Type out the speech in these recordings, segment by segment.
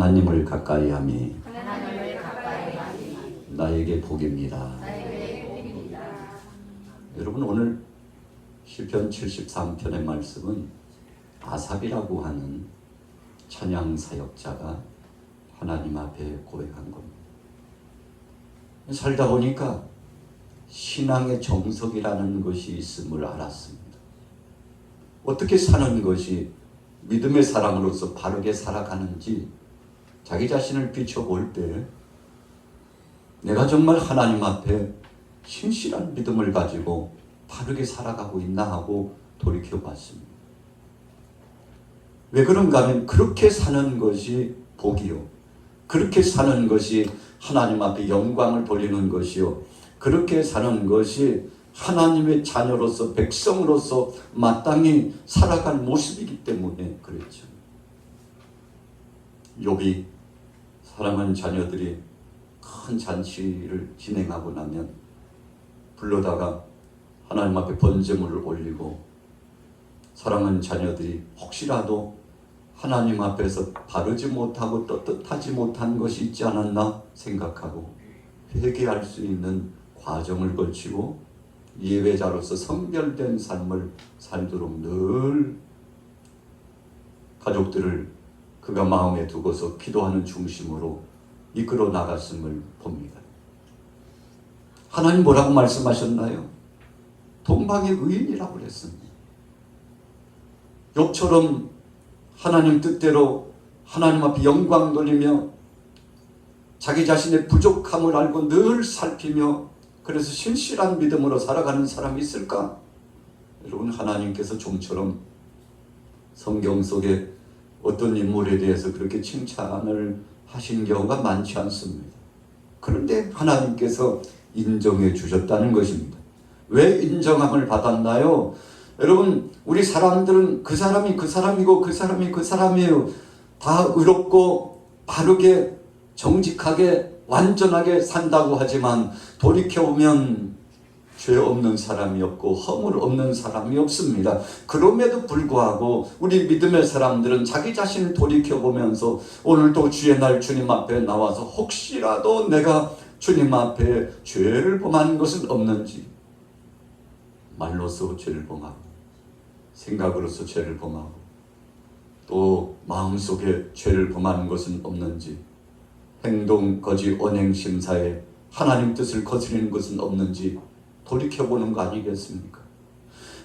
하나님을 가까이함이 나에게 복입니다. 여러분, 오늘 시편 73편의 말씀은 아삽이라고 하는 찬양 사역자가 하나님 앞에 고백한 겁니다. 살다 보니까 신앙의 정석이라는 것이 있음을 알았습니다. 어떻게 사는 것이 믿음의 사람으로서 바르게 살아가는지 자기 자신을 비춰볼 때 내가 정말 하나님 앞에 신실한 믿음을 가지고 바르게 살아가고 있나 하고 돌이켜봤습니다. 왜 그런가 하면 그렇게 사는 것이 복이요, 그렇게 사는 것이 하나님 앞에 영광을 돌리는 것이요, 그렇게 사는 것이 하나님의 자녀로서 백성으로서 마땅히 살아갈 모습이기 때문에 그렇죠. 욥이 사랑하는 자녀들이 큰 잔치를 진행하고 나면 불러다가 하나님 앞에 번제물을 올리고 사랑하는 자녀들이 혹시라도 하나님 앞에서 바르지 못하고 떳떳하지 못한 것이 있지 않았나 생각하고 회개할 수 있는 과정을 거치고 예배자로서 성별된 삶을 살도록 늘 가족들을 그가 마음에 두고서 기도하는 중심으로 이끌어 나갔음을 봅니다. 하나님 뭐라고 말씀하셨나요? 동방의 의인이라고 그랬습니다. 욥처럼 하나님 뜻대로 하나님 앞에 영광 돌리며 자기 자신의 부족함을 알고 늘 살피며 그래서 신실한 믿음으로 살아가는 사람이 있을까? 여러분, 하나님께서 좀처럼 성경 속에 어떤 인물에 대해서 그렇게 칭찬을 하신 경우가 많지 않습니다. 그런데 하나님께서 인정해 주셨다는 것입니다. 왜 인정함을 받았나요? 여러분, 우리 사람들은 그 사람이 그 사람이고 그 사람이 그 사람이에요. 다 의롭고 바르게 정직하게 완전하게 산다고 하지만 돌이켜보면 죄 없는 사람이 없고 허물 없는 사람이 없습니다. 그럼에도 불구하고 우리 믿음의 사람들은 자기 자신을 돌이켜보면서 오늘도 주의 날 주님 앞에 나와서 혹시라도 내가 주님 앞에 죄를 범한 것은 없는지, 말로서 죄를 범하고 생각으로서 죄를 범하고 또 마음속에 죄를 범하는 것은 없는지, 행동, 거짓, 언행, 심사에 하나님 뜻을 거스리는 것은 없는지 돌이켜보는 거 아니겠습니까?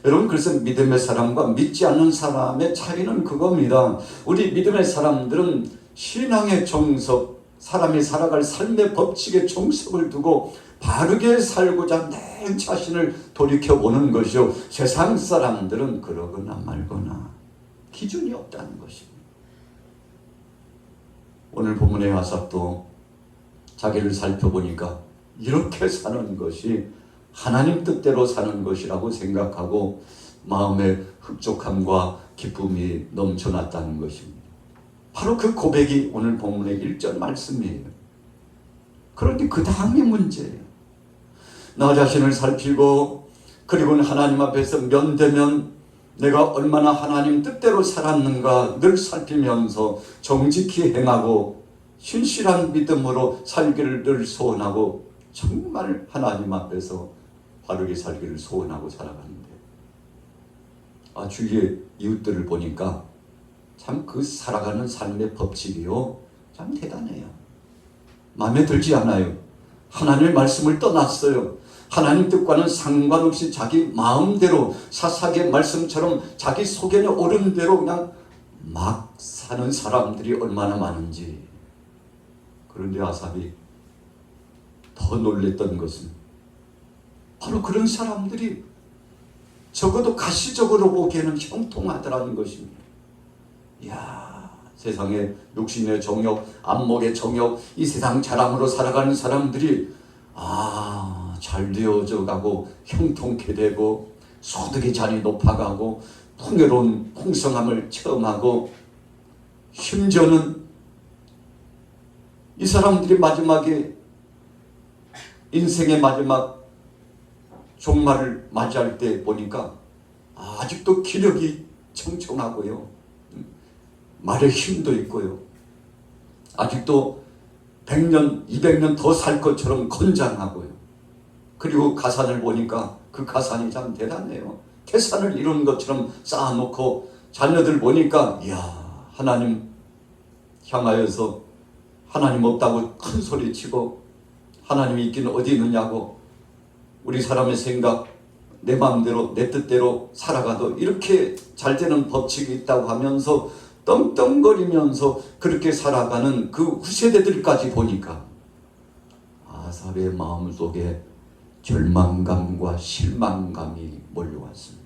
여러분, 그래서 믿음의 사람과 믿지 않는 사람의 차이는 그겁니다. 우리 믿음의 사람들은 신앙의 정석, 사람이 살아갈 삶의 법칙의 정석을 두고 바르게 살고자 내 자신을 돌이켜보는 것이요, 세상 사람들은 그러거나 말거나 기준이 없다는 것입니다. 오늘 본문의 아삽도 자기를 살펴보니까 이렇게 사는 것이 하나님 뜻대로 사는 것이라고 생각하고 마음의 흡족함과 기쁨이 넘쳐났다는 것입니다. 바로 그 고백이 오늘 본문의 1절 말씀이에요. 그런데 그 다음이 문제예요. 나 자신을 살피고 그리고는 하나님 앞에서 면대면 내가 얼마나 하나님 뜻대로 살았는가 늘 살피면서 정직히 행하고 신실한 믿음으로 살기를 늘 소원하고 정말 하나님 앞에서 바르게 살기를 소원하고 살아가는데, 주위의 이웃들을 보니까 참 그 살아가는 삶의 법칙이요, 참 대단해요. 마음에 들지 않아요. 하나님의 말씀을 떠났어요. 하나님 뜻과는 상관없이 자기 마음대로 사사기의 말씀처럼 자기 속에 오른 대로 그냥 막 사는 사람들이 얼마나 많은지. 그런데 아삽이 더 놀랬던 것은 바로 그런 사람들이 적어도 가시적으로 보기에는 형통하더라는 것입니다. 이야, 세상에 육신의 정욕, 안목의 정욕, 이 세상 자랑으로 살아가는 사람들이 잘 되어져 가고 형통케 되고 소득의 잔이 높아가고 풍요로운 풍성함을 체험하고, 심지어는 이 사람들이 마지막에 인생의 마지막 종말을 맞이할 때 보니까 아직도 기력이 청청하고요, 말에 힘도 있고요, 아직도 100년, 200년 더 살 것처럼 건장하고요. 그리고 가산을 보니까 그 가산이 참 대단해요. 태산을 이룬 것처럼 쌓아놓고 자녀들 보니까 이야, 하나님 향하여서 하나님 없다고 큰 소리치고 하나님이 있기는 어디 있느냐고 우리 사람의 생각 내 마음대로 내 뜻대로 살아가도 이렇게 잘 되는 법칙이 있다고 하면서 떵떵거리면서 그렇게 살아가는 그 후세대들까지 보니까 아삽의 마음속에 절망감과 실망감이 몰려왔습니다.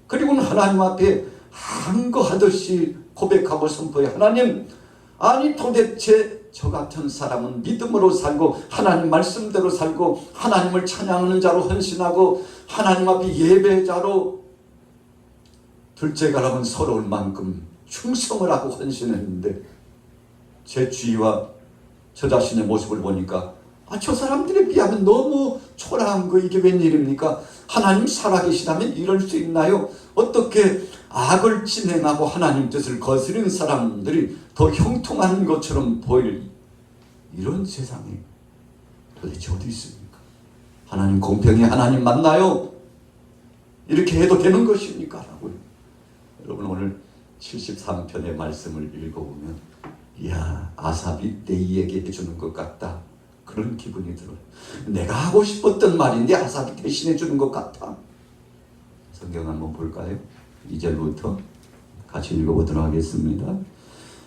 그리고는 하나님 앞에 항거하듯이 고백하고 선포해 하나님, 아니 도대체 저 같은 사람은 믿음으로 살고 하나님 말씀대로 살고 하나님을 찬양하는 자로 헌신하고 하나님 앞에 예배자로 둘째가라면 서러울 만큼 충성을 하고 헌신했는데 제 주위와 저 자신의 모습을 보니까 저 사람들에 비하면 너무 초라한 거 이게 웬일입니까? 하나님 살아계시다면 이럴 수 있나요? 어떻게 악을 진행하고 하나님 뜻을 거스르는 사람들이 더 형통하는 것처럼 보일 이런 세상에 도대체 어디 있습니까? 하나님 공평히 하나님 맞나요? 이렇게 해도 되는 것입니까? 라고요. 여러분 오늘 73편의 말씀을 읽어보면 이야, 아삽이 내이에게 해주는 것 같다. 그런 기분이 들어요. 내가 하고 싶었던 말인데 아삽이 대신해 주는 것 같아. 성경 한번 볼까요? 2절부터 같이 읽어보도록 하겠습니다.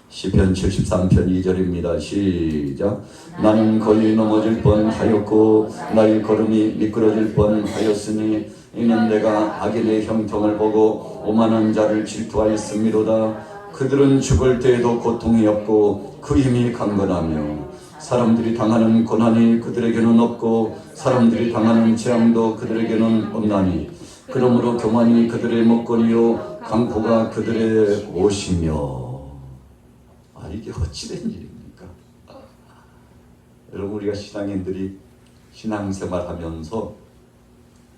시편 73편 2절입니다. 시작. 나는 거의 넘어질 뻔하였고 나의 걸음이 미끄러질 뻔하였으니 이는 내가 악인의 형통을 보고 오만한 자를 질투하였음이로다. 그들은 죽을 때에도 고통이 없고 그 힘이 강건하며 사람들이 당하는 고난이 그들에게는 없고 사람들이 당하는 재앙도 그들에게는 없나니 그러므로 교만이 그들의 먹거리요 강포가 그들의 옷이며. 이게 어찌된 일입니까? 여러분 우리가 신앙인들이 신앙생활하면서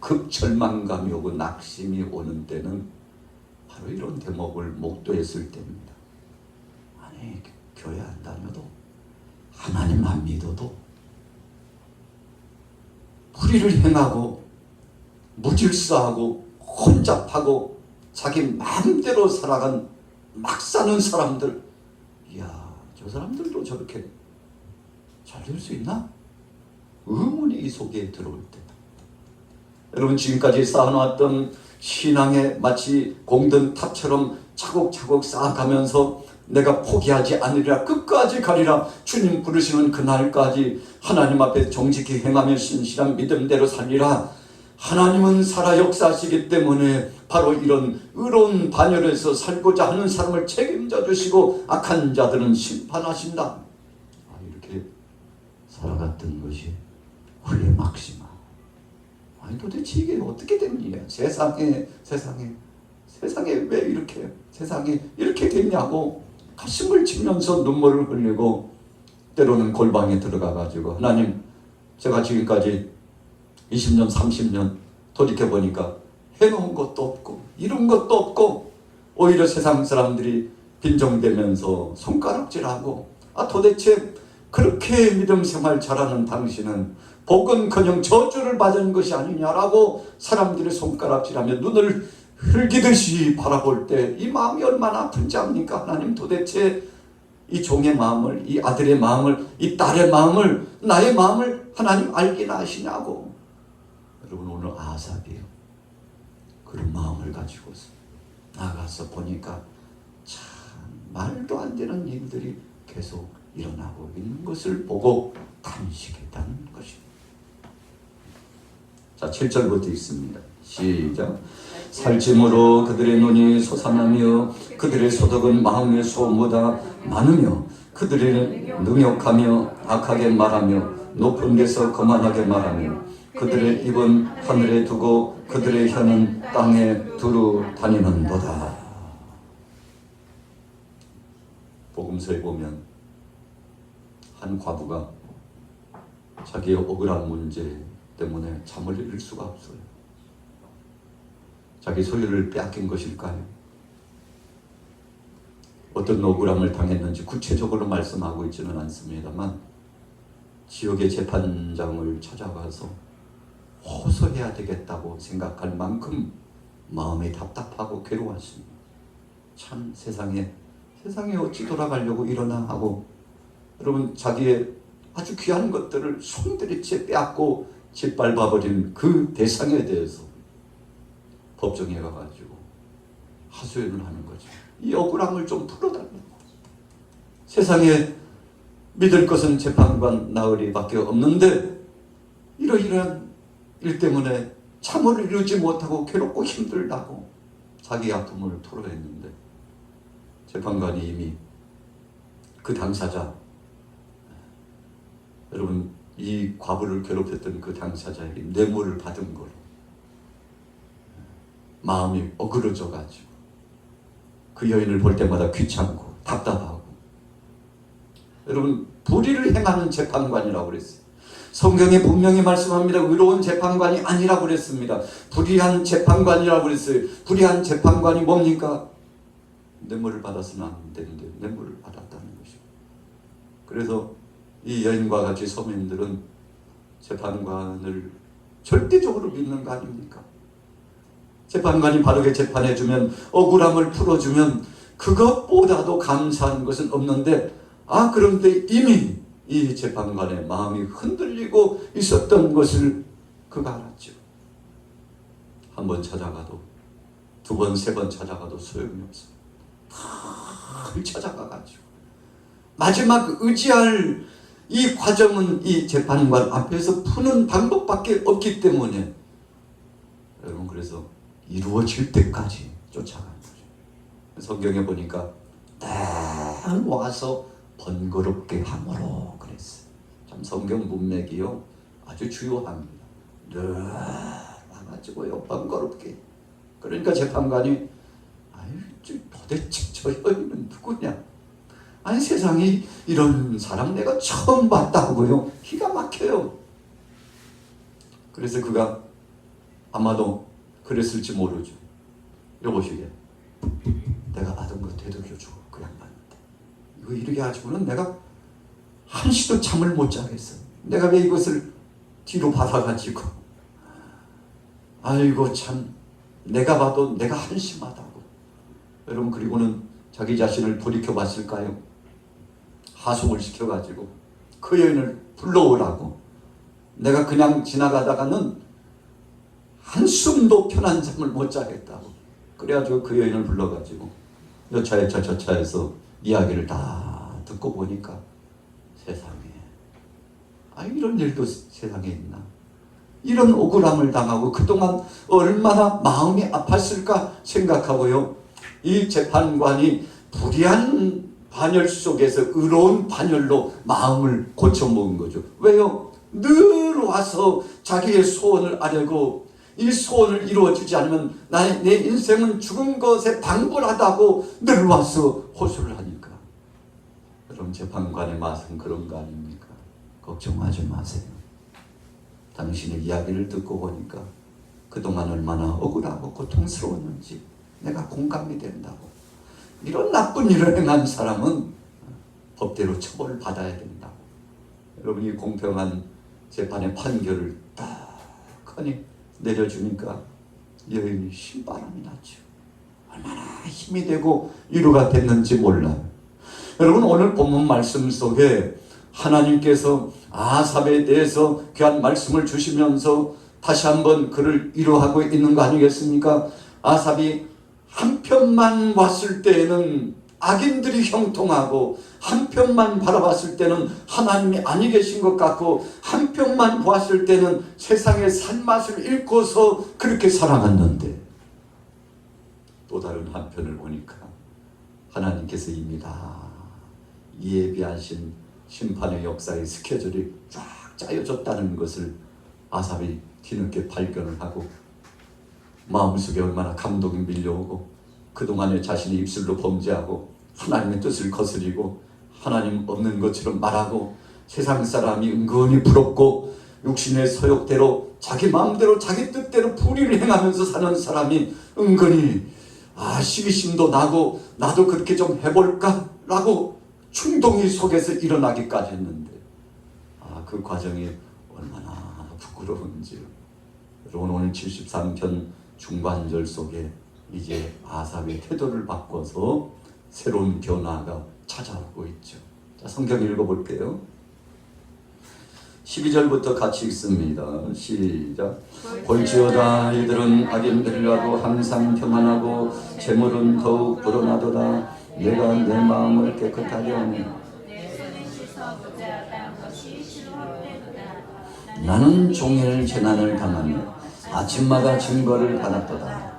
극절망감이 오고 낙심이 오는 때는 바로 이런 대목을 목도했을 때입니다. 아니 교회 안 다녀도 하나님 안 믿어도 불의를 행하고 무질서하고 혼잡하고 자기 마음대로 살아간 막 사는 사람들, 이야 저 사람들도 저렇게 잘 될 수 있나? 의문이 이 속에 들어올 때다. 여러분 지금까지 쌓아놓았던 신앙에 마치 공든탑처럼 차곡차곡 쌓아가면서 내가 포기하지 않으리라 끝까지 가리라 주님 부르시는 그날까지 하나님 앞에 정직히 행하며 신실한 믿음대로 살리라. 하나님은 살아 역사하시기 때문에 바로 이런 의로운 반열에서 살고자 하는 사람을 책임져 주시고 악한 자들은 심판하신다. 이렇게 살아갔던 것이 후에 막시마. 아니 도대체 이게 어떻게 된 일이야? 세상에 왜 이렇게 세상에 이렇게 됐냐고 가슴을 치면서 눈물을 흘리고 때로는 골방에 들어가 가지고 하나님 제가 지금까지 20년 30년 돌이켜보니까 해놓은 것도 없고 이룬 것도 없고 오히려 세상 사람들이 빈정대면서 손가락질하고 도대체 그렇게 믿음 생활 잘하는 당신은 복은커녕 저주를 받은 것이 아니냐라고 사람들이 손가락질하며 눈을 흘기듯이 바라볼 때 이 마음이 얼마나 아픈지 압니까? 하나님 도대체 이 종의 마음을, 이 아들의 마음을, 이 딸의 마음을, 나의 마음을 하나님 알기나 하시냐고. 여러분 오늘 아삽이에요. 그런 마음을 가지고서 나가서 보니까 참 말도 안 되는 일들이 계속 일어나고 있는 것을 보고 탄식했다는 것입니다. 자 7절부터 있습니다. 시작. 살찜으로 그들의 눈이 솟아나며 그들의 소득은 마음의 소음보다 많으며 그들의 능욕하며 악하게 말하며 높은 데서 거만하게 말하며 그들의 입은 하늘에 두고 그들의 혀는 땅에 두루 다니는도다. 복음서에 보면 한 과부가 자기의 억울한 문제 때문에 잠을 이룰 수가 없어요. 자기 소유를 빼앗긴 것일까요? 어떤 억울함을 당했는지 구체적으로 말씀하고 있지는 않습니다만 지역의 재판장을 찾아가서 호소해야 되겠다고 생각할 만큼 마음이 답답하고 괴로웠습니다. 참 세상에 어찌 돌아가려고 이러나 하고, 여러분 자기의 아주 귀한 것들을 손들이채 빼앗고 짓밟아버린 그 대상에 대해서 법정에 가가지고 하소연을 하는 거죠. 이 억울함을 좀 풀어달라고. 세상에 믿을 것은 재판관 나으리밖에 없는데 이러이러한 일 때문에 참을 이루지 못하고 괴롭고 힘들다고 자기 아픔을 토로했는데, 재판관이 이미 그 당사자, 여러분 이 과부를 괴롭혔던 그 당사자에게 뇌물을 받은 거로 마음이 어그러져 가지고 그 여인을 볼 때마다 귀찮고 답답하고, 여러분 불의를 행하는 재판관이라고 그랬어요. 성경에 분명히 말씀합니다. 의로운 재판관이 아니라고 그랬습니다. 불의한 재판관이라고 그랬어요. 불의한 재판관이 뭡니까? 뇌물을 받아서는 안 되는데 뇌물을 받았다는 것입니다. 그래서 이 여인과 같이 서민들은 재판관을 절대적으로 믿는 거 아닙니까? 재판관이 바르게 재판해주면, 억울함을 풀어주면 그것보다도 감사한 것은 없는데, 그런데 이미 이 재판관의 마음이 흔들리고 있었던 것을 그가 알았죠. 한 번 찾아가도 두 번, 세 번 찾아가도 소용이 없어. 다 찾아가가지고 마지막 의지할 이 과정은 이 재판관 앞에서 푸는 방법밖에 없기 때문에, 여러분 그래서 이루어질 때까지 쫓아간 거죠. 성경에 보니까 늘 와서 번거롭게 함으로 그랬어요. 참 성경 문맥이요 아주 주요합니다. 늘 와가지고요 번거롭게. 그러니까 재판관이 도대체 저 여인은 누구냐? 아니 세상에 이런 사람 내가 처음 봤다고요. 기가 막혀요. 그래서 그가 아마도 그랬을지 모르죠. 여보시게 내가 받은 거 되돌려줘. 그 양반한테. 이거 이렇게 가지고는 내가 한시도 잠을 못 자겠어. 내가 왜 이것을 뒤로 받아가지고, 아이고 참 내가 봐도 내가 한심하다고. 여러분 그리고는 자기 자신을 돌이켜 봤을까요? 하소를 시켜가지고 그 여인을 불러오라고. 내가 그냥 지나가다가는 한숨도 편한 잠을 못 자겠다고. 그래가지고 그 여인을 불러가지고 여 차에 저 차에서 이야기를 다 듣고 보니까 세상에 이런 일도 세상에 있나. 이런 억울함을 당하고 그동안 얼마나 마음이 아팠을까 생각하고요. 이 재판관이 불의한 반열 속에서 의로운 반열로 마음을 고쳐먹은 거죠. 왜요? 늘 와서 자기의 소원을 아뢰고 이 소원을 이루어지지 않으면 내 인생은 죽은 것에 방불하다고 늘 와서 호소를 하니까. 그럼 재판관의 맛은 그런 거 아닙니까? 걱정하지 마세요. 당신의 이야기를 듣고 보니까 그동안 얼마나 억울하고 고통스러웠는지 내가 공감이 된다고. 이런 나쁜 일을 행한 사람은 법대로 처벌을 받아야 된다고. 여러분 이 공평한 재판의 판결을 딱 하니 내려주니까 여인이 신바람이 났죠. 얼마나 힘이 되고 위로가 됐는지 몰라요. 여러분 오늘 본문 말씀 속에 하나님께서 아삽에 대해서 귀한 말씀을 주시면서 다시 한번 그를 위로하고 있는 거 아니겠습니까? 아삽이 한편만 봤을 때에는 악인들이 형통하고, 한편만 바라봤을 때는 하나님이 아니 계신 것 같고, 한편만 보았을 때는 세상의 산맛을 잃고서 그렇게 살아갔는데, 또 다른 한편을 보니까 하나님께서 이미 다 예비하신 심판의 역사의 스케줄이 쫙 짜여졌다는 것을 아삽이 뒤늦게 발견을 하고, 마음속에 얼마나 감동이 밀려오고, 그동안에 자신이 입술로 범죄하고 하나님의 뜻을 거스리고 하나님 없는 것처럼 말하고 세상 사람이 은근히 부럽고 육신의 소욕대로 자기 마음대로 자기 뜻대로 불의를 행하면서 사는 사람이 은근히 시기심도 나고 나도 그렇게 좀 해볼까? 라고 충동이 속에서 일어나기까지 했는데 그 과정이 얼마나 부끄러운지요. 여러분 오늘 73편 중반절 속에 이제 아삽의 태도를 바꿔서 새로운 변화가 찾아오고 있죠. 자, 성경 읽어볼게요. 12절부터 같이 읽습니다. 시작. 볼지어다 이들은 악인들이라도 항상 평안하고 재물은 더욱 불어나도다. 내가 내 마음을 깨끗하게 하니 나는 종일 재난을 당하며 아침마다 증거를 받았도다.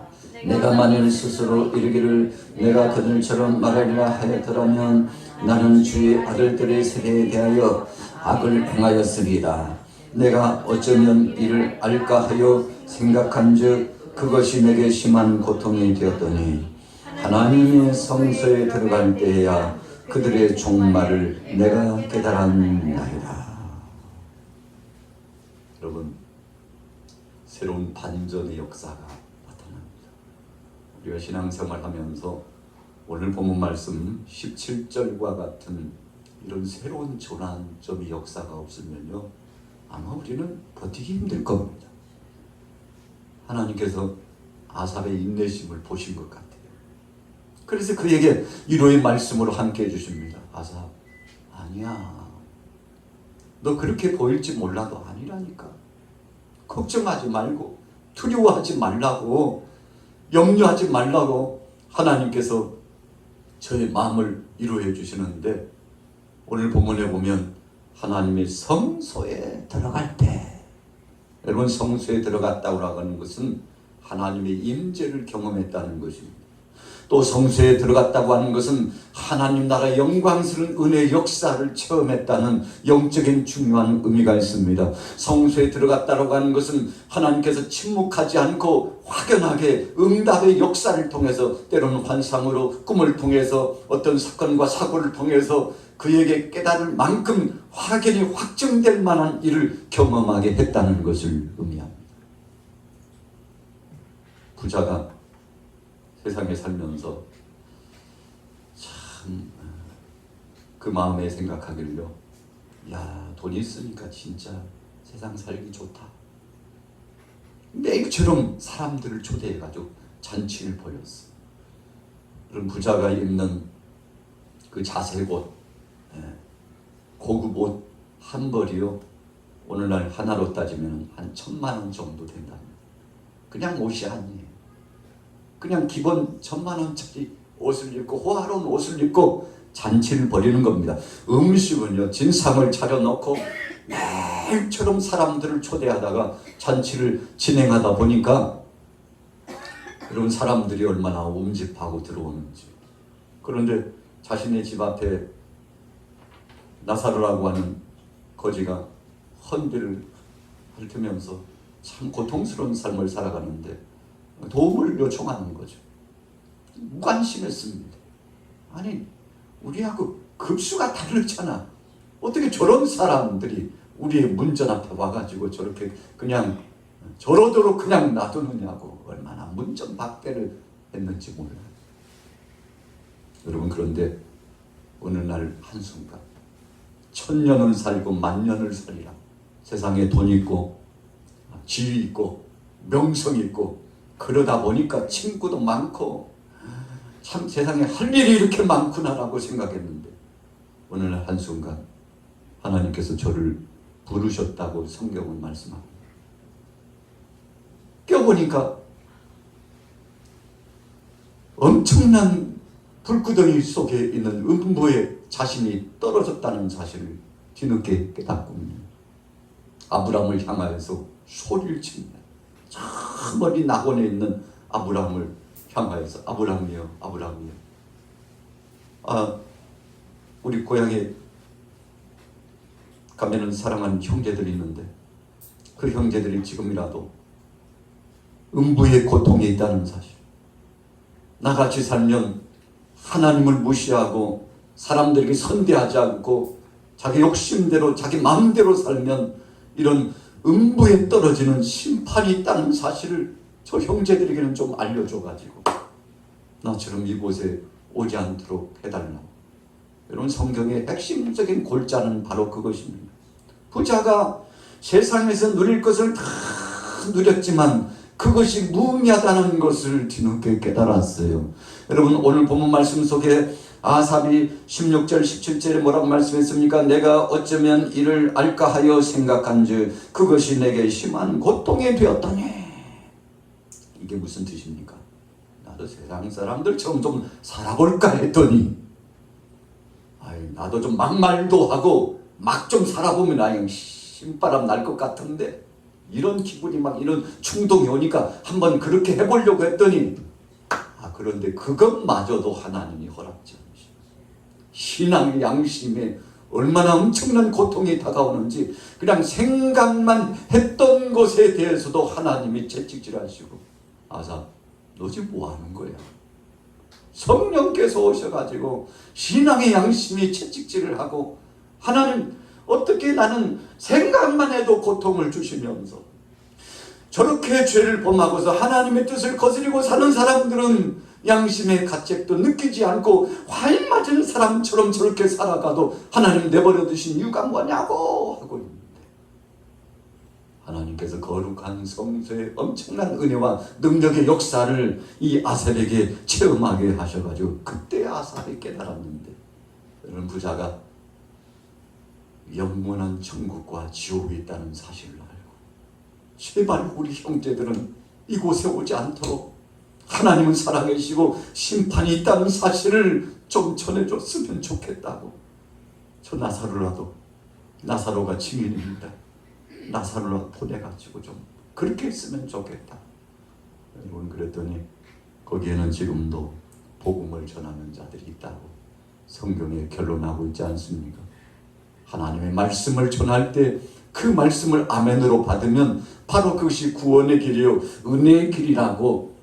내가 만일 스스로 이르기를 내가 그들처럼 말하리라 하였더라면 나는 주의 아들들의 세대에 대하여 악을 행하였으리이다. 내가 어쩌면 이를 알까 하여 생각한즉 그것이 내게 심한 고통이 되었더니 하나님의 성소에 들어갈 때에야 그들의 종말을 내가 깨달았나이다. 여러분, 새로운 반전의 역사가 나타납니다. 우리가 신앙생활하면서 오늘 본문 말씀 17절과 같은 이런 새로운 전환점의 역사가 없으면요, 아마 우리는 버티기 힘들 겁니다. 하나님께서 아삽의 인내심을 보신 것 같아요. 그래서 그에게 위로의 말씀으로 함께 해주십니다. 아삽, 아니야. 너 그렇게 보일지 몰라도 아니라니까. 걱정하지 말고 두려워하지 말라고, 염려하지 말라고 하나님께서 저의 마음을 위로해 주시는데, 오늘 본문에 보면 하나님의 성소에 들어갈 때, 여러분 성소에 들어갔다고 하는 것은 하나님의 임재를 경험했다는 것입니다. 또 성소에 들어갔다고 하는 것은 하나님 나라의 영광스러운 은혜의 역사를 체험했다는 영적인 중요한 의미가 있습니다. 성소에 들어갔다고 하는 것은 하나님께서 침묵하지 않고 확연하게 응답의 역사를 통해서, 때로는 환상으로, 꿈을 통해서, 어떤 사건과 사고를 통해서 그에게 깨달을 만큼 확연히 확정될 만한 일을 경험하게 했다는 것을 의미합니다. 부자가 세상에 살면서 참 그 마음에 생각하길요, 야, 돈이 있으니까 진짜 세상 살기 좋다. 매일처럼 사람들을 초대해가지고 잔치를 벌였어. 그런 부자가 입는 그 자색 옷, 고급 옷 한 벌이요, 오늘날 하나로 따지면 한 1,000만 원 정도 된답니다. 그냥 옷이 아니에요. 그냥 기본 1,000만 원짜리 옷을 입고 호화로운 옷을 입고 잔치를 벌이는 겁니다. 음식은요, 진상을 차려놓고 매일처럼 사람들을 초대하다가 잔치를 진행하다 보니까 그런 사람들이 얼마나 움집하고 들어오는지. 그런데 자신의 집 앞에 나사로라고 하는 거지가 헌비를 핥으면서 참 고통스러운 삶을 살아가는데 도움을 요청하는 거죠. 무관심했습니다. 아니, 우리하고 급수가 다르잖아. 어떻게 저런 사람들이 우리의 문전 앞에 와가지고 저렇게 그냥 저러도록 그냥 놔두느냐고 얼마나 문전박대를 했는지 몰라요. 여러분, 그런데 어느 날 한순간 1,000년을 살고 10,000년을 살리라. 세상에 돈 있고 지위 있고 명성 있고 그러다 보니까 친구도 많고 참 세상에 할 일이 이렇게 많구나라고 생각했는데, 어느 날 한순간 하나님께서 저를 부르셨다고 성경은 말씀합니다. 껴보니까 엄청난 불구덩이 속에 있는 음부에 자신이 떨어졌다는 사실을 뒤늦게 깨닫군요. 아브라함을 향하여서 소리를 칩니다. 저 멀리 낙원에 있는 아브라함을 향하여서 아브라함이여, 아브라함이여. 우리 고향에 가면은 사랑하는 형제들이 있는데 그 형제들이 지금이라도 음부의 고통에 있다는 사실, 나같이 살면 하나님을 무시하고 사람들에게 선대하지 않고 자기 욕심대로 자기 마음대로 살면 이런 음부에 떨어지는 심판이 있다는 사실을 저 형제들에게는 좀 알려줘가지고 나처럼 이곳에 오지 않도록 해달라고. 여러분, 성경의 핵심적인 골자는 바로 그것입니다. 부자가 세상에서 누릴 것을 다 누렸지만 그것이 무의미하다는 것을 뒤늦게 깨달았어요. 여러분, 오늘 본문 말씀 속에 아삽이 16절 17절에 뭐라고 말씀했습니까? 내가 어쩌면 이를 알까 하여 생각한즉 그것이 내게 심한 고통이 되었더니. 이게 무슨 뜻입니까? 나도 세상 사람들처럼 좀 살아볼까 했더니 나도 좀 막말도 하고 막 좀 살아보면 아예 신바람 날 것 같은데, 이런 기분이 막 이런 충동이 오니까 한번 그렇게 해보려고 했더니 그런데 그것마저도 하나님이 허락지 않으시고, 신앙의 양심에 얼마나 엄청난 고통이 다가오는지 그냥 생각만 했던 것에 대해서도 하나님이 채찍질하시고, 아삽 너 지금 뭐 하는 거야? 성령께서 오셔가지고 신앙의 양심이 채찍질을 하고, 하나님 어떻게 나는 생각만 해도 고통을 주시면서 저렇게 죄를 범하고서 하나님의 뜻을 거스리고 사는 사람들은 양심의 가책도 느끼지 않고 화인 맞은 사람처럼 저렇게 살아가도 하나님 내버려 두신 이유가 뭐냐고 하고 있는데, 하나님께서 거룩한 성소의 엄청난 은혜와 능력의 역사를 이 아삽에게 체험하게 하셔가지고 그때 아삽이 깨달았는데, 여러분, 부자가 영원한 천국과 지옥이 있다는 사실을 알고 제발 우리 형제들은 이곳에 오지 않도록 하나님은 살아계시고 심판이 있다는 사실을 좀 전해줬으면 좋겠다고. 저 나사로가 증인입니다. 나사로라 보내가지고 좀 그렇게 했으면 좋겠다. 여러분, 그랬더니 거기에는 지금도 복음을 전하는 자들이 있다고 성경에 결론하고 있지 않습니까? 하나님의 말씀을 전할 때 그 말씀을 아멘으로 받으면 바로 그것이 구원의 길이요 은혜의 길이라고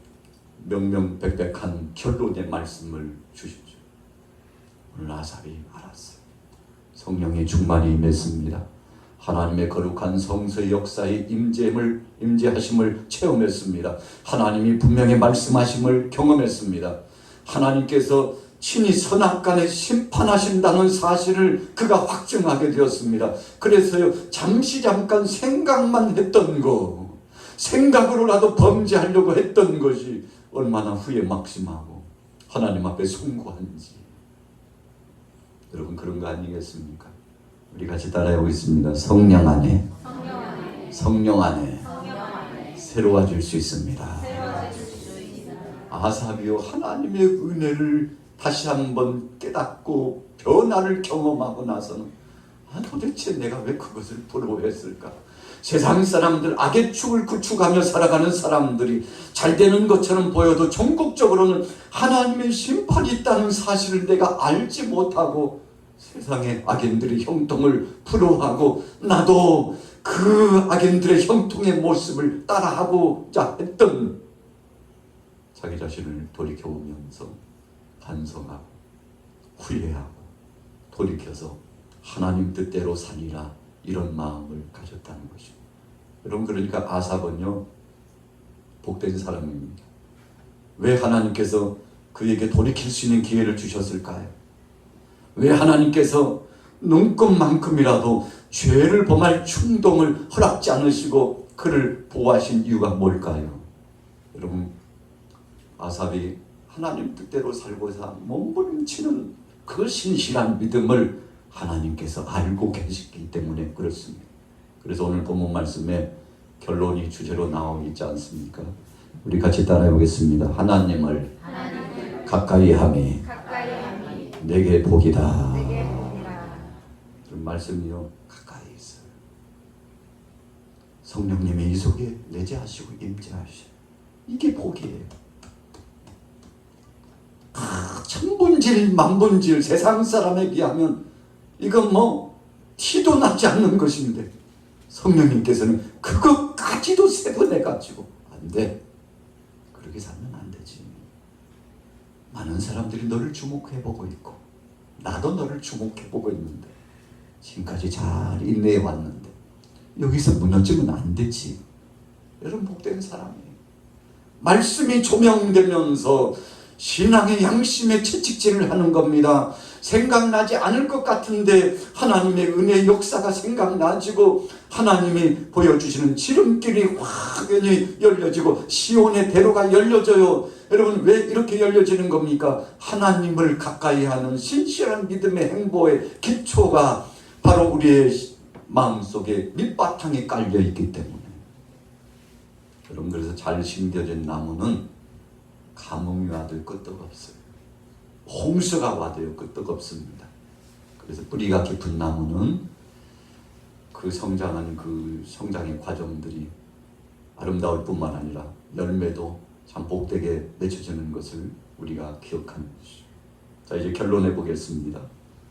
명명백백한 결론의 말씀을 주십시오. 오늘 아삽이 알았어요. 성령의 충만이 임했습니다. 하나님의 거룩한 성소의 역사의 임재하심을 체험했습니다. 하나님이 분명히 말씀하심을 경험했습니다. 하나님께서 친히 선악간에 심판하신다는 사실을 그가 확증하게 되었습니다. 그래서요, 잠깐 생각만 했던 거, 생각으로라도 범죄하려고 했던 것이 얼마나 후에 막심하고 하나님 앞에 숭고한지. 여러분, 그런 거 아니겠습니까? 우리 같이 따라해 보겠습니다. 성령 안에 새로워질 수 있습니다. 아삽이요, 하나님의 은혜를 다시 한번 깨닫고 변화를 경험하고 나서는 도대체 내가 왜 그것을 부러워했을까? 세상 사람들, 악의 축을 구축하며 살아가는 사람들이 잘 되는 것처럼 보여도 전국적으로는 하나님의 심판이 있다는 사실을 내가 알지 못하고 세상의 악인들의 형통을 부러워하고 나도 그 악인들의 형통의 모습을 따라하고자 했던, 자기 자신을 돌이켜보면서 반성하고 후회하고 돌이켜서 하나님 뜻대로 사니라, 이런 마음을 가졌다는 것입니다. 여러분, 그러니까 아삽은요, 복된 사람입니다. 왜 하나님께서 그에게 돌이킬 수 있는 기회를 주셨을까요? 왜 하나님께서 눈곱만큼이라도 죄를 범할 충동을 허락지 않으시고 그를 보호하신 이유가 뭘까요? 여러분, 아삽이 하나님 뜻대로 살고자 몸부림치는 그 신실한 믿음을 하나님께서 알고 계시기 때문에 그렇습니다. 그래서 오늘 본문 말씀에 결론이 주제로 나오고 있지 않습니까? 우리 같이 따라해 보겠습니다. 하나님을 가까이 함이 내게 복이다. 그런 말씀이요, 가까이 있어요. 성령님이 이 속에 내재하시고 임재하시고, 이게 복이에요. 천분질 만분질 세상 사람에 비하면 이건 티도 나지 않는 것인데, 성령님께서는 그것까지도 세분해가지고 안 돼, 그렇게 살면 안 되지. 많은 사람들이 너를 주목해보고 있고 나도 너를 주목해보고 있는데 지금까지 잘 인내해 왔는데 여기서 무너지면 안 되지. 여러분, 복된 사람이에요. 말씀이 조명되면서 신앙의 양심에 채찍질을 하는 겁니다. 생각나지 않을 것 같은데 하나님의 은혜 역사가 생각나지고 하나님이 보여주시는 지름길이 확연히 열려지고 시온의 대로가 열려져요. 여러분, 왜 이렇게 열려지는 겁니까? 하나님을 가까이 하는 신실한 믿음의 행보의 기초가 바로 우리의 마음속에 밑바탕에 깔려 있기 때문에. 여러분, 그래서 잘 심겨진 나무는 가뭄이 와도 끄떡없어요. 홍수가 와도 끄떡없습니다. 그래서 뿌리가 깊은 나무는 그 성장한 그 성장의 과정들이 아름다울 뿐만 아니라 열매도 참 복되게 맺혀지는 것을 우리가 기억하는 것이죠. 자, 이제 결론해 보겠습니다.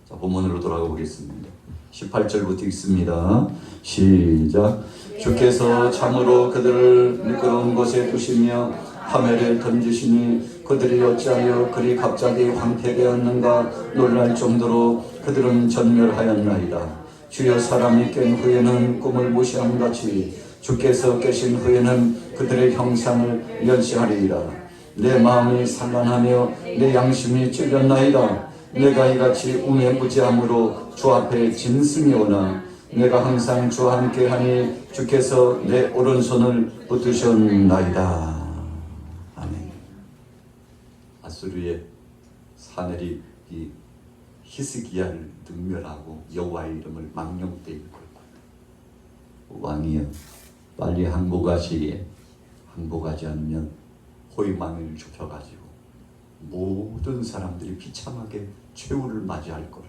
자, 본문으로 돌아가 보겠습니다. 18절부터 읽습니다. 시작. 주께서 참으로 그들을 미끄러운 곳에 두시며 파멸에 던지시니 그들이 어찌하여 그리 갑자기 황폐되었는가 놀랄 정도로 그들은 전멸하였나이다. 주여, 사람이 깬 후에는 꿈을 무시함같이 주께서 깨신 후에는 그들의 형상을 멸시하리이다. 내 마음이 산란하며 내 양심이 찔렸나이다. 내가 이같이 우매무지함으로 주 앞에 짐승이 오나 내가 항상 주와 함께하니 주께서 내 오른손을 붙드셨나이다. 아멘. 아수르의 사내리 이 히스기야를 능멸하고 여호와의 이름을 망령되이 걸고, 왕이여 빨리 항복하시기에 항복하지 않으면 호위망을 좁혀가지고 모든 사람들이 비참하게 최후를 맞이할 거라.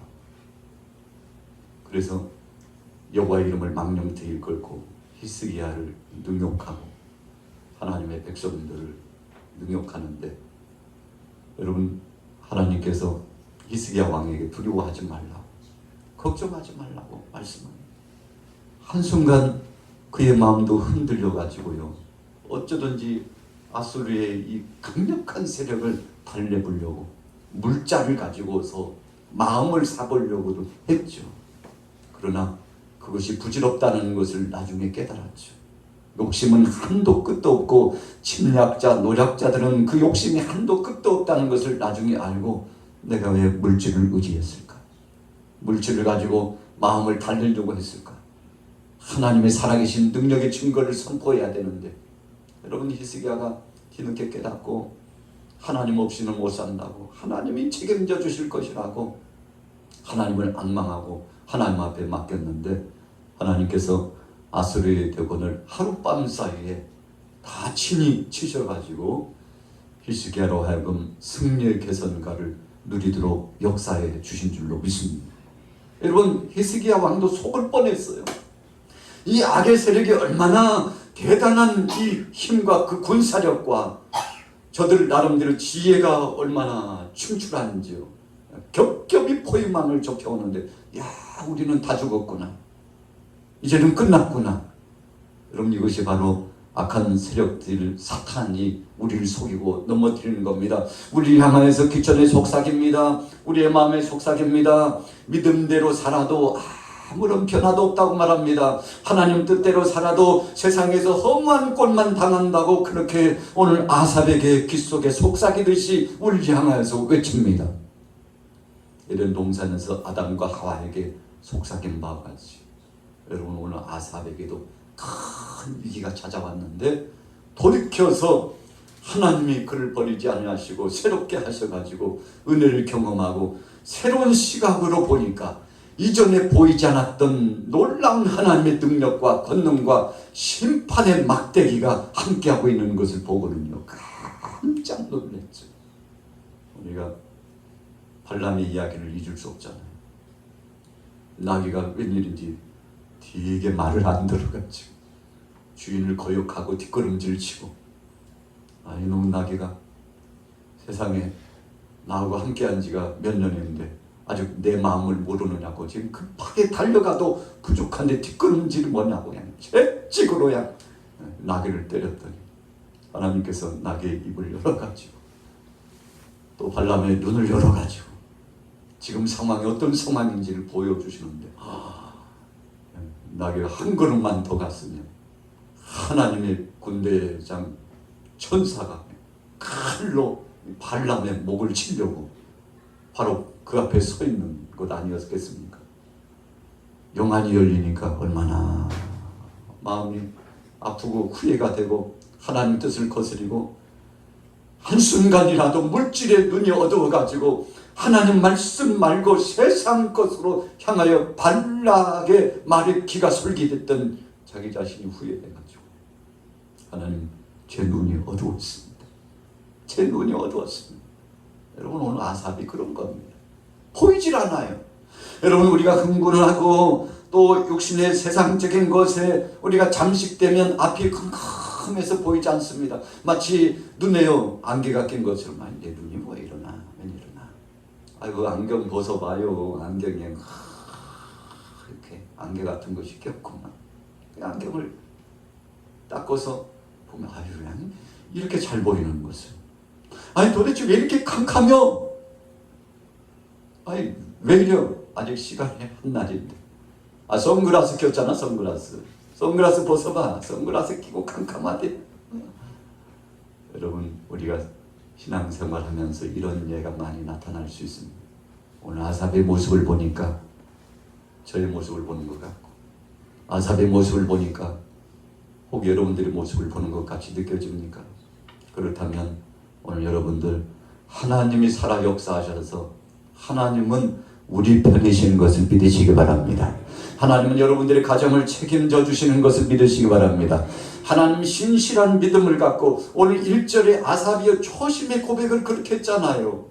그래서 여호와의 이름을 망령되이 걸고 히스기야를 능욕하고 하나님의 백성들을 능욕하는데, 여러분, 하나님께서 히스기야 왕에게 두려워하지 말라고, 걱정하지 말라고 말씀합니다. 한순간 그의 마음도 흔들려 가지고요, 어쩌든지 아수르의 이 강력한 세력을 달래보려고 물자를 가지고서 마음을 사보려고도 했죠. 그러나 그것이 부질없다는 것을 나중에 깨달았죠. 욕심은 한도 끝도 없고 침략자, 노략자들은 그 욕심이 한도 끝도 없다는 것을 나중에 알고, 내가 왜 물질을 의지했을까? 물질을 가지고 마음을 달래려고 했을까? 하나님의 살아계신 능력의 증거를 선포해야 되는데, 여러분, 히스기야가 뒤늦게 깨닫고 하나님 없이는 못 산다고, 하나님이 책임져 주실 것이라고 하나님을 앙망하고 하나님 앞에 맡겼는데, 하나님께서 아수르의 대권을 하룻밤 사이에 다 친히 치셔가지고 히스기야로 하여금 승리의 개선가를 누리도록 역사해 주신 줄로 믿습니다. 여러분, 히스기야 왕도 속을 뻔했어요. 이 악의 세력이 얼마나 대단한 이 힘과 그 군사력과 저들 나름대로 지혜가 얼마나 충출하는지요. 겹겹이 포위망을 좁혀오는데, 야, 우리는 다 죽었구나, 이제는 끝났구나. 여러분, 이것이 바로 악한 세력들, 사탄이 우리를 속이고 넘어뜨리는 겁니다. 우리를 향하여서 귀천의 속삭입니다. 우리의 마음의 속삭입니다. 믿음대로 살아도 아무런 변화도 없다고 말합니다. 하나님 뜻대로 살아도 세상에서 험한 꼴만 당한다고 그렇게 오늘 아삽에게 귀 속에 속삭이듯이 우리를 향하여서 외칩니다. 이런 동산에서 아담과 하와에게 속삭인 바와 같이, 여러분, 오늘 아삽에게도 큰 위기가 찾아왔는데 돌이켜서 하나님이 그를 버리지 아니하시고 새롭게 하셔가지고 은혜를 경험하고 새로운 시각으로 보니까 이전에 보이지 않았던 놀라운 하나님의 능력과 권능과 심판의 막대기가 함께하고 있는 것을 보거든요. 깜짝 놀랐죠. 우리가 발람의 이야기를 잊을 수 없잖아요. 나귀가 웬일인지 되게 말을 안 들어가지고 주인을 거역하고 뒷걸음질 치고, 이놈 나귀가 세상에 나하고 함께한 지가 몇 년인데 아직 내 마음을 모르느냐고, 지금 급하게 달려가도 부족한데 뒷걸음질이 뭐냐고 그냥 채찍으로 그냥 나귀를 때렸더니 하나님께서 나귀의 입을 열어가지고 또 발람의 눈을 열어가지고 지금 상황이 어떤 상황인지를 보여주시는데, 나귀가 한 걸음만 더 갔으면 하나님의 군대장 천사가 칼로 발람의 목을 치려고 바로 그 앞에 서 있는 것 아니었겠습니까? 용안이 열리니까 얼마나 마음이 아프고 후회가 되고 하나님 뜻을 거스리고 한순간이라도 물질의 눈이 어두워가지고 하나님 말씀 말고 세상 것으로 향하여 발락의 말에 귀가 솔깃했던 자기 자신이 후회해가지고 하나님 제 눈이 어두웠습니다. 제 눈이 어두웠습니다. 여러분 오늘 아삽이 그런 겁니다. 보이질 않아요. 여러분 우리가 흥분하고 또 육신의 세상적인 것에 우리가 잠식되면 앞이 컴컴해서 보이지 않습니다. 마치 눈에요 안개가 낀 것처럼 내 눈이 뭐 이러나 왜 이러나 아이고 안경 벗어봐요. 안경에 이렇게 안개 같은 것이 꼈구나. 안경을 닦아서 보면 아유 이렇게 잘 보이는 것을 아니 도대체 왜 이렇게 캄캄해요? 아니 왜 이래요? 아직 시간이 한날인데 선글라스 꼈잖아. 선글라스 벗어봐. 선글라스 끼고 캄캄하대. 여러분 우리가 신앙생활 하면서 이런 예가 많이 나타날 수 있습니다. 오늘 아삽의 모습을 보니까 저의 모습을 보는 것 같고 아삽의 모습을 보니까 혹 여러분들의 모습을 보는 것 같이 느껴집니까? 그렇다면 오늘 여러분들 하나님이 살아 역사하셔서 하나님은 우리 편이신 것을 믿으시기 바랍니다. 하나님은 여러분들의 가정을 책임져 주시는 것을 믿으시기 바랍니다. 하나님 신실한 믿음을 갖고 오늘 1절에 아삽이 초심의 고백을 그렇게 했잖아요.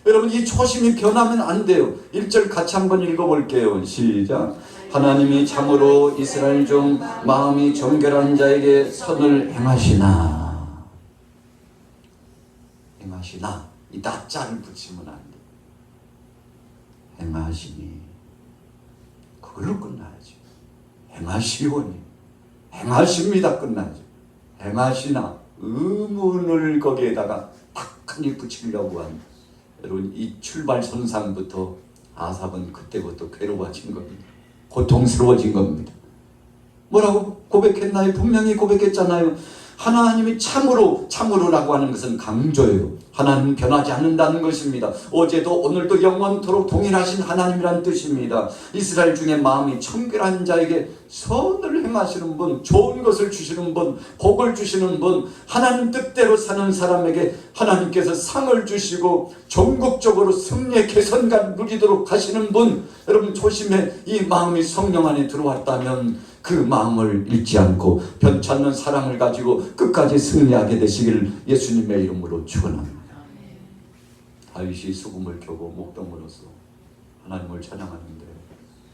여러분 이 초심이 변하면 안 돼요. 1절 같이 한번 읽어볼게요. 시작. 하나님이 참으로 이스라엘 중 마음이 정결한 자에게 선을 행하시나. 이 나자를 붙이면 안 돼. 행하시니 그걸로 끝나야지. 행하시오니 행하십니다 끝나죠. 행하시나 의문을 거기에다가 탁하니 붙이려고 한 여러분 이 출발선상부터 아삽은 그때부터 괴로워진 겁니다. 고통스러워진 겁니다. 뭐라고 고백했나요? 분명히 고백했잖아요. 하나님이 참으로라고 하는 것은 강조예요. 하나님은 변하지 않는다는 것입니다. 어제도 오늘도 영원토록 동일하신 하나님이란 뜻입니다. 이스라엘 중에 마음이 청결한 자에게 선을 행하시는 분, 좋은 것을 주시는 분, 복을 주시는 분, 하나님 뜻대로 사는 사람에게 하나님께서 상을 주시고 전국적으로 승리의 개선감 누리도록 하시는 분, 여러분 조심해. 이 마음이 성령 안에 들어왔다면 그 마음을 잃지 않고 변찮는 사랑을 가지고 끝까지 승리하게 되시기를 예수님의 이름으로 축원합니다. 다윗이 수금을 켜고 목동으로서 하나님을 찬양하는데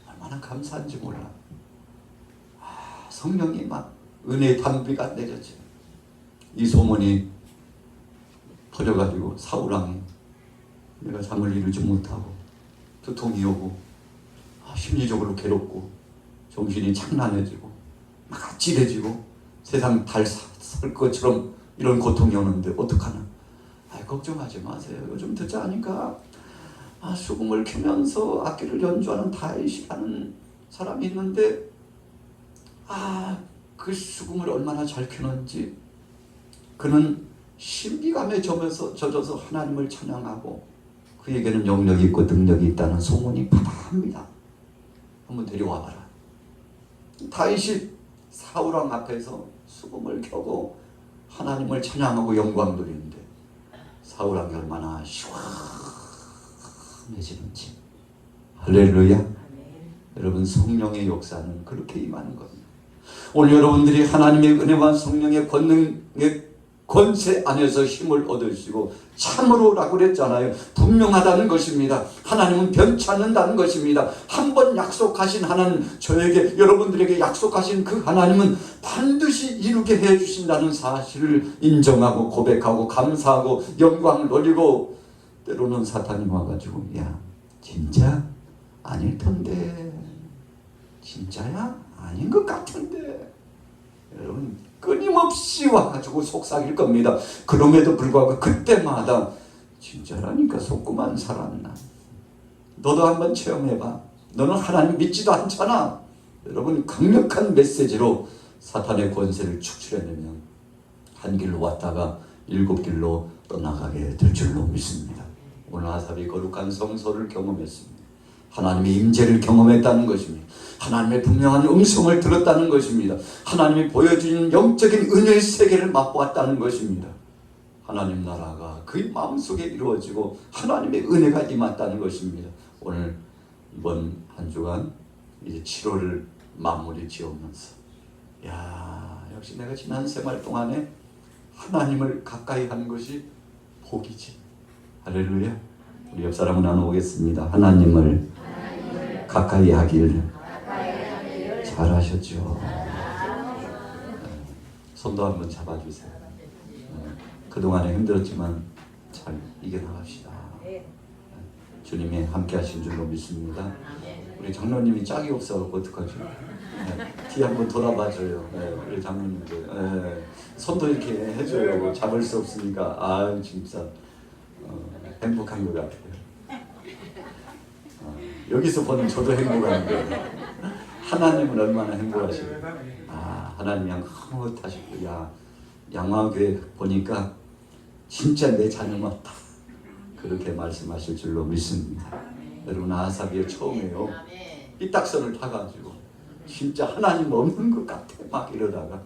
얼마나 감사한지 몰라. 성령이 막 은혜의 단비가 내렸죠. 이 소문이 퍼져가지고 사울왕이 내가 잠을 이루지 못하고 두통이 오고 심리적으로 괴롭고 정신이 창란해지고 막 찌레지고 세상 달 살 것처럼 이런 고통이 오는데 어떡하나. 걱정하지 마세요. 요즘 듣지 않으니까 수금을 켜면서 악기를 연주하는 다윗이라는 사람이 있는데 그 수금을 얼마나 잘 켜는지 그는 신비감에 젖어서 하나님을 찬양하고 그에게는 영역이 있고 능력이 있다는 소문이 바다합니다. 한번 데려와봐라. 다윗이 사울왕 앞에서 수금을 켜고 하나님을 찬양하고 영광 돌리는데 사울왕이 얼마나 시원해지는지. 할렐루야. 여러분 성령의 역사는 그렇게 임하는 겁니다. 오늘 여러분들이 하나님의 은혜와 성령의 권능의 권세 안에서 힘을 얻으시고 참으로라고 그랬잖아요. 분명하다는 것입니다. 하나님은 변치 않는다는 것입니다. 한번 약속하신 하나님, 저에게 여러분들에게 약속하신 그 하나님은 반드시 이루게 해주신다는 사실을 인정하고 고백하고 감사하고 영광을 올리고, 때로는 사탄이 와가지고 야 진짜 아닐 텐데, 진짜야? 아닌 것 같은데, 여러분 끊임없이 와가지고 속삭일 겁니다. 그럼에도 불구하고 그때마다 진짜라니까 속고만 살았나. 너도 한번 체험해봐. 너는 하나님 믿지도 않잖아. 여러분 강력한 메시지로 사탄의 권세를 축출해내면 한 길로 왔다가 7길로 떠나가게 될 줄로 믿습니다. 오늘 아삽이 거룩한 성소를 경험했습니다. 하나님의 임재를 경험했다는 것입니다. 하나님의 분명한 음성을 들었다는 것입니다. 하나님이 보여주는 영적인 은혜의 세계를 맛보았다는 것입니다. 하나님 나라가 그의 마음속에 이루어지고 하나님의 은혜가 임했다는 것입니다. 오늘 이번 한 주간 이제 7월을 마무리 지으면서 역시 내가 지난 생활 동안에 하나님을 가까이 하는 것이 복이지. 할렐루야. 우리 옆 사람은 나눠보겠습니다. 하나님을 가까이 하길 잘하셨죠. 손도 한번 잡아주세요. 그동안에 힘들었지만 잘 이겨나갑시다. 주님이 함께 하신 줄로 믿습니다. 우리 장로님이 짝이 없어서 어떡하죠? 뒤 한번 돌아봐줘요. 우리 장로님들 손도 이렇게 해줘요. 잡을 수 없으니까 진짜 행복한 것 같아요. 여기서 보는 저도 행복한데 하나님은 얼마나 행복하시고 하나님이 흐뭇하시고 양화교회 보니까 진짜 내 자녀 같다 그렇게 말씀하실 줄로 믿습니다. 여러분 아삽이 처음에요 삐딱선을 타가지고 진짜 하나님 없는 것 같아 막 이러다가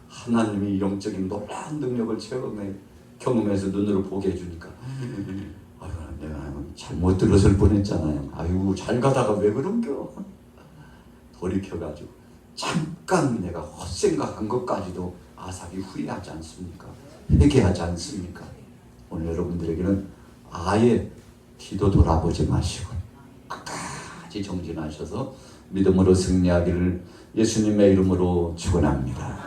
하나님이 영적인 놀라운 능력을 경험해서 눈으로 보게 해주니까 내가 잘못 들었을 뻔했잖아요. 잘 가다가 왜 그런겨? 돌이켜가지고 잠깐 내가 헛생각한 것까지도 아삽이 후회하지 않습니까? 회개하지 않습니까? 오늘 여러분들에게는 아예 뒤도 돌아보지 마시고 끝까지 정진하셔서 믿음으로 승리하기를 예수님의 이름으로 축원합니다.